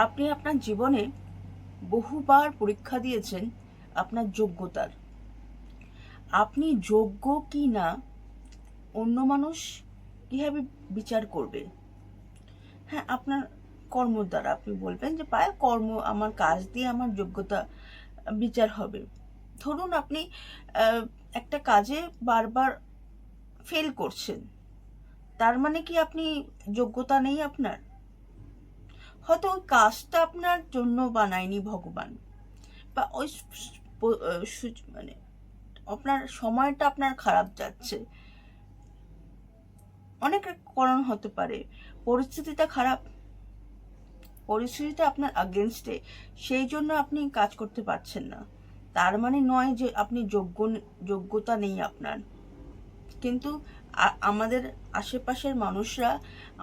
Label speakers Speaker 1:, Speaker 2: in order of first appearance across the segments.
Speaker 1: আপনি আপনার জীবনে বহুবার পরীক্ষা দিয়েছেন আপনার যোগ্যতার। আপনি যোগ্য কি না অন্য মানুষ কিভাবে বিচার করবে? হ্যাঁ, আপনার কর্মর দ্বারা আপনি বলবেন যে পায়েল কর্ম, আমার কাজ দিয়ে আমার যোগ্যতা বিচার হবে। ধরুন আপনি একটা কাজে বারবার ফেল করছেন, তার মানে কি আপনি যোগ্যতা নেই আপনার? হয়তো ওই কাজটা আপনার জন্য বানায়নি ভগবান, বা ওই মানে আপনার সময়টা আপনার খারাপ যাচ্ছে, অনেক কারণ হতে পারে। পরিস্থিতিটা খারাপ, পরিস্থিতিটা আপনার আগেনস্টে, সেই জন্য আপনি কাজ করতে পারছেন না। তার মানে নয় যে আপনি যোগ্যতা নেই আপনার। কিন্তু আমাদের আশেপাশের মানুষরা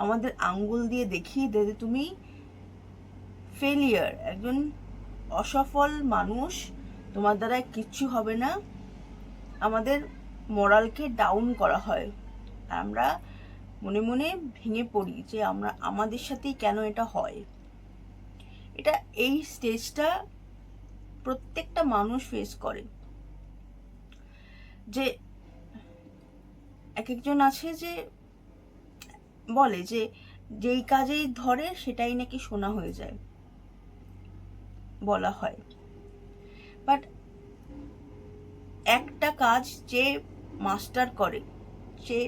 Speaker 1: আমাদের আঙ্গুল দিয়ে দেখিয়ে দেয় তুমি ফেলিয়ার, একজন অসফল মানুষ, তোমার দ্বারা কিচ্ছু হবে না। আমাদের মোরালকে ডাউন করা হয়, আমরা মনে মনে ভেঙে পড়ি যে আমাদের সাথেই কেন এটা হয়। এই স্টেজটা প্রত্যেকটা মানুষ ফেস করে। যে এক একজন আছে যে বলে যে যেই কাজেই ধরে সেটাই নাকি সোনা হয়ে যায়, বলা হয়। বাট একটা কাজ যে মাস্টার করে, সে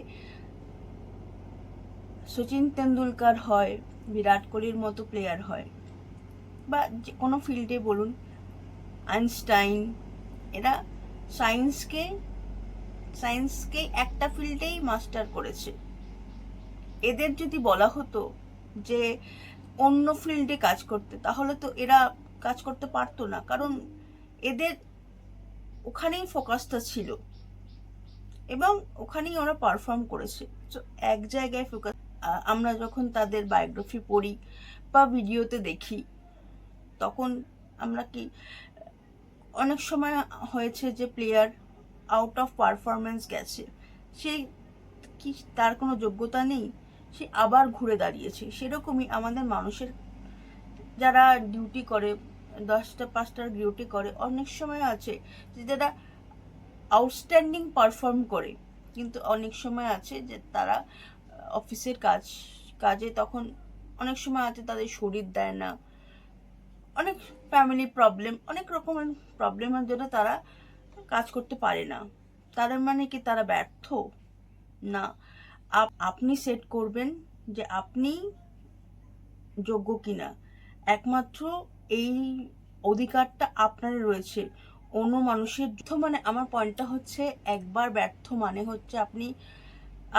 Speaker 1: সচিন তেন্ডুলকার হয়, বিরাট কোহলির মতো প্লেয়ার হয়, বা যে কোনো ফিল্ডে বলুন, আইনস্টাইন, এরা সায়েন্সকে সায়েন্সকে একটা ফিল্ডেই মাস্টার করেছে। এদের যদি বলা হতো যে অন্য ফিল্ডে কাজ করতে, তাহলে তো এরা কাজ করতে পারতো না, কারণ এদের ওখানেই ফোকাসটা ছিল এবং ওখানেই ওরা পারফর্ম করেছে। তো এক জায়গায় ফোকাস। আমরা যখন তাদের বায়োগ্রাফি পড়ি বা ভিডিওতে দেখি, তখন আমরা কি অনেক সময় হয়েছে যে প্লেয়ার আউট অফ পারফরমেন্স গেছে, সে কি তার কোনো যোগ্যতা নেই, সে আবার ঘুরে দাঁড়িয়েছে। সেরকমই আমাদের মানুষের যারা ডিউটি করে, 10টা 5টার ডিউটি করে, অনেক সময় আছে যে যারা আউটস্ট্যান্ডিং পারফর্ম করে, কিন্তু অনেক সময় আছে যে তারা অফিসের কাজে তখন অনেক সময় আছে তাদের শরীর দেয় না, অনেক ফ্যামিলি প্রবলেম, অনেক রকমের প্রবলেমের জন্য তারা কাজ করতে পারে না। তার মানে কি তারা ব্যর্থ? না। আপনি সেট করবেন যে আপনি যোগ্য কিনা। একমাত্র এই অধিকারটা আপনার রয়েছে। অন্য মানুষের মানে আমার পয়েন্টটা হচ্ছে, একবার ব্যর্থ মানে হচ্ছে আপনি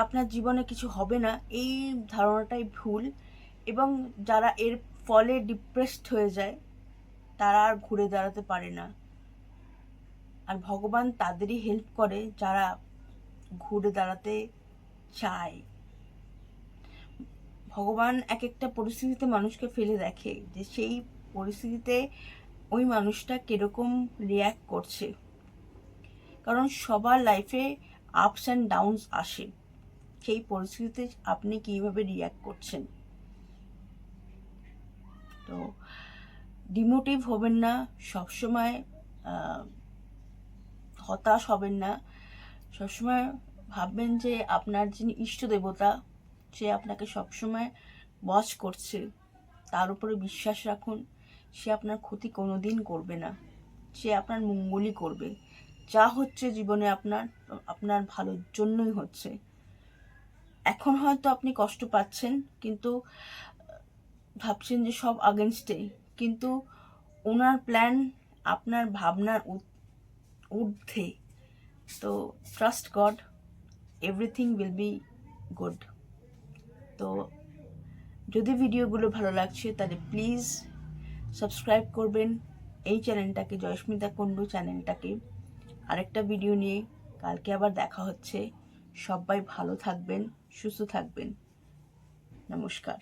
Speaker 1: আপনার জীবনে কিছু হবে না, এই ধারণাটাই ভুল। এবং যারা এর ফলে ডিপ্রেসড হয়ে যায়, তারা আর ঘুরে দাঁড়াতে পারে না। আর ভগবান তাদেরই হেল্প করে যারা ঘুরে দাঁড়াতে চায়। ভগবান এক একটা পরিস্থিতিতে মানুষকে ফেলে দেখে যে সেই পরিস্থিতিতে ওই মানুষটা কিরকম রিয়্যাক্ট করছে, কারণ সবার লাইফে আপস অ্যান্ড ডাউনস আসে। সেই পরিস্থিতিতে আপনি কিভাবে রিয়্যাক্ট করছেন। তো ডিমোটিভ হবেন না, সবসময় হতাশ হবেন না। সবসময় ভাববেন যে আপনার যিনি ইষ্ট দেবতা, সে আপনাকে সবসময় ওয়াচ করছে, তার উপরে বিশ্বাস রাখুন। সে আপনার ক্ষতি কোনোদিন করবে না, সে আপনার মঙ্গলই করবে। যা হচ্ছে জীবনে আপনার আপনার ভালোর জন্যই হচ্ছে। এখন হয়তো আপনি কষ্ট পাচ্ছেন, কিন্তু ভাবছেন যে সব আগেনস্টে, কিন্তু ওনার প্ল্যান আপনার ভাবনার ঊর্ধ্বে। তো trust god, everything will be good. তো যদি ভিডিওগুলো ভালো লাগছে তাহলে প্লিজ সাবস্ক্রাইব করবেন এই চ্যানেলটাকে, জয়স্মিতা কুণ্ডু চ্যানেলটাকে। আরেকটা ভিডিও নিয়ে কালকে আবার দেখা হচ্ছে। সবাই ভালো থাকবেন, সুস্থ থাকবেন। নমস্কার।